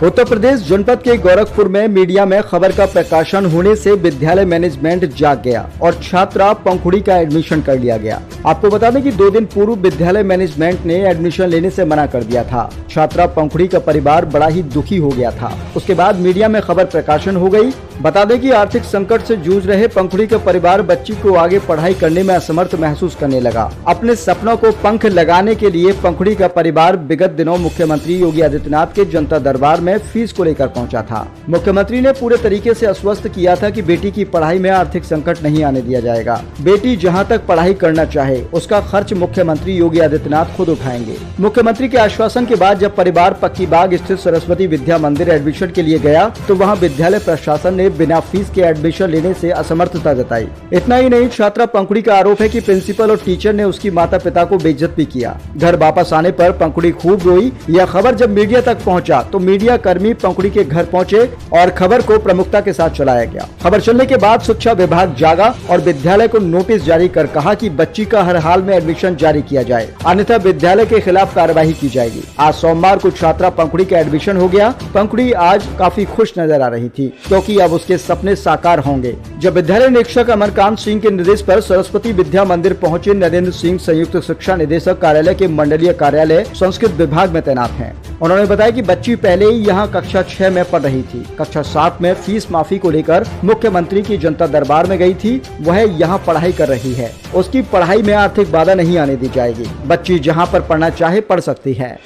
उत्तर प्रदेश जनपद के गोरखपुर में मीडिया में खबर का प्रकाशन होने से विद्यालय मैनेजमेंट जाग गया और छात्रा पंखुड़ी का एडमिशन कर लिया गया। आपको बता दें कि 2 दिन पूर्व विद्यालय मैनेजमेंट ने एडमिशन लेने से मना कर दिया था। छात्रा पंखुड़ी का परिवार बड़ा ही दुखी हो गया था। उसके बाद मीडिया में खबर प्रकाशन हो गई। बता दें कि आर्थिक संकट से जूझ रहे पंखुड़ी का परिवार बच्ची को आगे पढ़ाई करने में असमर्थ महसूस करने लगा। अपने सपनों को पंख लगाने के लिए पंखुड़ी का परिवार विगत दिनों मुख्यमंत्री योगी आदित्यनाथ के जनता दरबार में फीस को लेकर पहुंचा था। मुख्यमंत्री ने पूरे तरीके से आश्वस्त किया था कि बेटी की पढ़ाई में आर्थिक संकट नहीं आने दिया जाएगा। बेटी जहां तक पढ़ाई करना चाहे उसका खर्च मुख्यमंत्री योगी आदित्यनाथ खुद उठाएंगे। मुख्यमंत्री के आश्वासन के बाद जब परिवार पक्की बाग स्थित सरस्वती विद्या मंदिर एडमिशन के लिए गया तो वहां विद्यालय प्रशासन ने बिना फीस के एडमिशन लेने से असमर्थता जताई। इतना ही नहीं, छात्रा पंखुड़ी का आरोप है कि प्रिंसिपल और टीचर ने उसकी माता पिता को बेइज्जत भी किया। घर वापस आने पर पंखुड़ी खूब रोई। यह खबर जब मीडिया तक पहुंचा तो मीडिया कर्मी पंखुड़ी के घर पहुंचे और खबर को प्रमुखता के साथ चलाया गया। खबर चलने के बाद शिक्षा विभाग जागा और विद्यालय को नोटिस जारी कर कहा कि बच्ची का हर हाल में एडमिशन जारी किया जाए, अन्यथा विद्यालय के खिलाफ कार्रवाई की जाएगी। आज सोमवार को छात्रा पंखुड़ी का एडमिशन हो गया। पंखुड़ी आज काफी खुश नजर आ रही थी क्योंकि अब उसके सपने साकार होंगे। जब विद्यालय निरीक्षक अमरकांत सिंह के निर्देश पर सरस्वती विद्या मंदिर पहुंचे नरेंद्र सिंह संयुक्त शिक्षा निदेशक कार्यालय के मंडलीय कार्यालय संस्कृत विभाग में तैनात हैं। उन्होंने बताया कि बच्ची पहले ही यहाँ कक्षा 6 में पढ़ रही थी। कक्षा 7 में फीस माफी को लेकर मुख्यमंत्री की जनता दरबार में गई थी। वह यहाँ पढ़ाई कर रही है। उसकी पढ़ाई में आर्थिक बाधा नहीं आने दी जाएगी। बच्ची जहाँ पर पढ़ना चाहे पढ़ सकती है।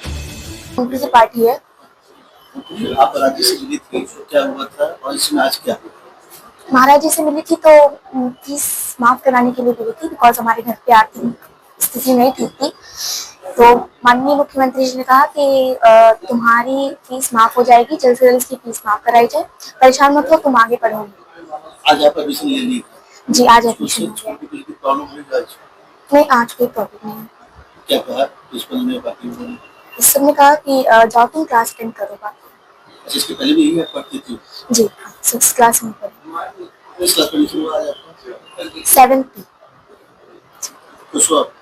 पार्टी है। आप राज्य से मिली थी, क्या हुआ था और इसमें आज क्या हुआ? महाराज जी से मिली थी तो फीस माफ कराने के लिए मिली थी, बिकॉज हमारे घर पे आर्थिक स्थिति नहीं ठीक थी। तो माननीय मुख्यमंत्री जी ने कहा कि तुम्हारी फीस माफ हो जाएगी, जल्द से जल्द इसकी फीस माफ कराई जाए, परेशान मत हो, तुम आगे पढ़ोगे। आज आप एडमिशन ले ली? जी, आज एडमिशन प्रॉब्लम हुई आज? नहीं, आज कोई प्रॉब्लम नहीं। क्या कहा प्रिंसिपल ने? बाकी सबने कहा कि जाओ तुम क्लास अटेंड करो। बाकी इसके पहले भी यही पढ़ती थी? जी, 6th क्लास में पढ़ी। किस क्लास में शुरू आज आपका? 7th। खुश हो आप?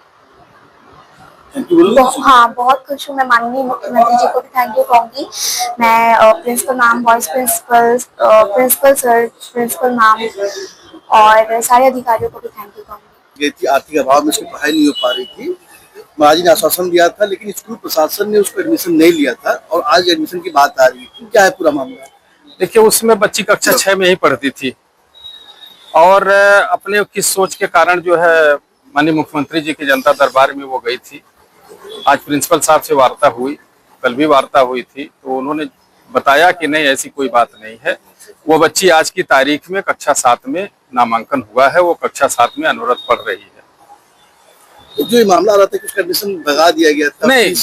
थैंक यू बोलो। हाँ, बहुत खुश हूँ। मैं माननीय मुख्यमंत्री जी को भी थैंक यू कहूँगी। मैं principal ma'am, vice principal, principal sir, principal ma'am और सारे अधिकारियों को भी थैंक यू कहूँगी। आर्थिक अभाव में उसकी पढ़ाई नहीं हो पा रही थी। महाराज जी ने आश्वासन दिया था लेकिन स्कूल प्रशासन ने उसको एडमिशन नहीं लिया था और आज एडमिशन की बात आ रही है। क्या है पूरा मामला? देखिए, उसमें बच्ची कक्षा 6 में ही पढ़ती थी और अपने किस सोच के कारण जो है माननीय मुख्यमंत्री जी के जनता दरबार में वो गई थी। आज प्रिंसिपल साहब से वार्ता हुई, कल भी वार्ता हुई थी, तो उन्होंने बताया कि नहीं, ऐसी कोई बात नहीं है। वो बच्ची आज की तारीख में कक्षा 7 में नामांकन हुआ है, वो कक्षा 7 में अनुरत पढ़ रही है। तो जो ये मामला आ रहा था कि उसका एडमिशन भगा दिया गया था, नहीं,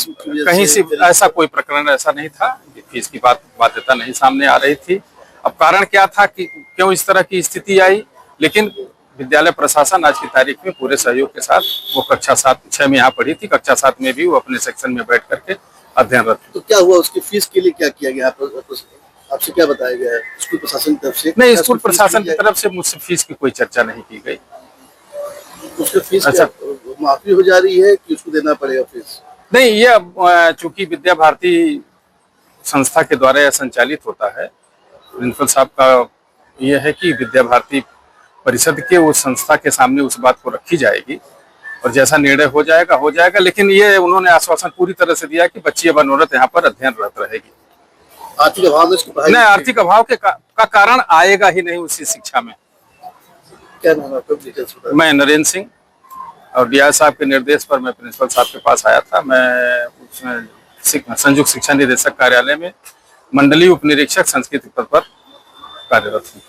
कहीं से ऐसा कोई प्रकरण ऐसा नहीं था। फीस की बाध्यता नहीं सामने आ रही थी। अब कारण क्या था कि क्यों इस तरह की स्थिति आई, लेकिन विद्यालय प्रशासन आज की तारीख में पूरे सहयोग के साथ वो कक्षा 6 में यहाँ पढ़ी थी। कक्षा 7 में भी वो अपने सेक्शन में बैठ करके अध्ययनरत थी। तो क्या हुआ उसकी फीस के लिए? क्या किया गया? आपसे क्या बताया गया है स्कूल प्रशासन की तरफ से? नहीं, स्कूल प्रशासन की तरफ से मुझसे फीस की कोई चर्चा नहीं की गई। उसकी फीस माफी हो जा रही है कि उसको देना पड़ेगा फीस? नहीं, ये चूंकि विद्या भारती संस्था के द्वारा यह संचालित होता है। प्रिंसिपल साहब का यह है कि विद्या भारती परिषद के उस संस्था के सामने उस बात को रखी जाएगी और जैसा निर्णय हो जाएगा। लेकिन ये उन्होंने आश्वासन पूरी तरह से दिया कि बच्ची अब अनुरत यहाँ पर अध्ययनरत रहेगी। आर्थिक अभाव में उसकी पढ़ाई नहीं, आर्थिक अभाव का कारण आएगा ही नहीं उसी शिक्षा में। क्या नाम है आपका? मैं नरेंद्र सिंह और डीआई साहब के निर्देश पर मैं प्रिंसिपल साहब के पास आया था। मैं उसमें संयुक्त शिक्षा निदेशक कार्यालय में मंडलीय उप निरीक्षक संस्कृत पद पर कार्यरत हूँ।